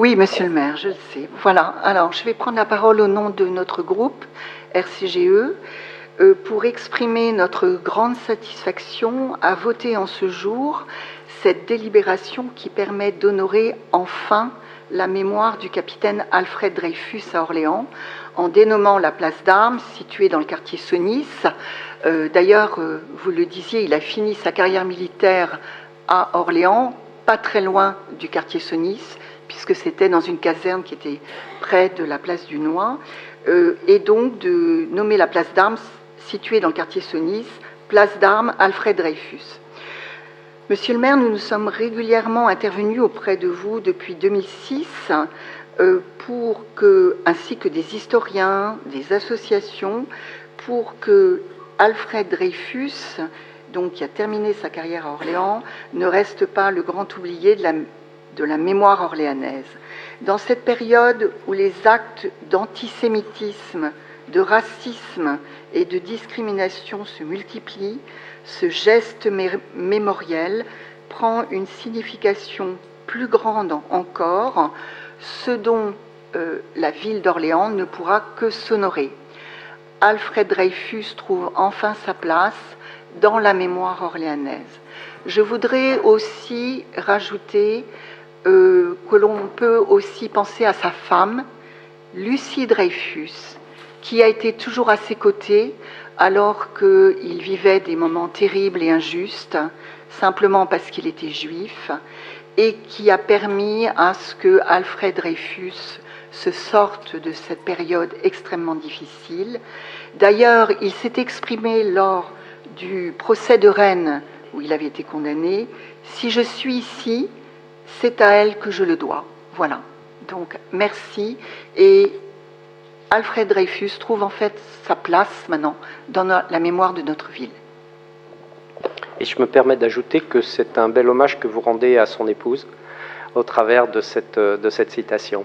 Oui, monsieur le maire, je le sais. Voilà, alors je vais prendre la parole au nom de notre groupe RCGE pour exprimer notre grande satisfaction à voter en ce jour cette délibération qui permet d'honorer enfin la mémoire du capitaine Alfred Dreyfus à Orléans, en dénommant la place d'Armes située dans le quartier Sonis. D'ailleurs, vous le disiez, il a fini sa carrière militaire à Orléans, pas très loin du quartier Sonis, puisque c'était dans une caserne qui était près de la place du Noy, et donc de nommer la place d'Armes située dans le quartier Sonis, place d'Armes Alfred Dreyfus. Monsieur le maire, nous nous sommes régulièrement intervenus auprès de vous depuis 2006 ainsi que des historiens, des associations, pour que Alfred Dreyfus, donc, qui a terminé sa carrière à Orléans, ne reste pas le grand oublié de la mémoire orléanaise. Dans cette période où les actes d'antisémitisme, de racisme et de discrimination se multiplient, ce geste mémoriel prend une signification plus grande encore, ce dont la ville d'Orléans ne pourra que s'honorer. Alfred Dreyfus trouve enfin sa place dans la mémoire orléanaise. Je voudrais aussi rajouter que l'on peut aussi penser à sa femme, Lucie Dreyfus, qui a été toujours à ses côtés alors qu'il vivait des moments terribles et injustes, simplement parce qu'il était juif, et qui a permis à ce que Alfred Dreyfus se sorte de cette période extrêmement difficile. D'ailleurs, il s'est exprimé lors du procès de Rennes, où il avait été condamné: « Si je suis ici, c'est à elle que je le dois. » Voilà. Donc, merci. Et Alfred Dreyfus trouve en fait sa place maintenant dans la mémoire de notre ville. Et je me permets d'ajouter que c'est un bel hommage que vous rendez à son épouse au travers de cette citation.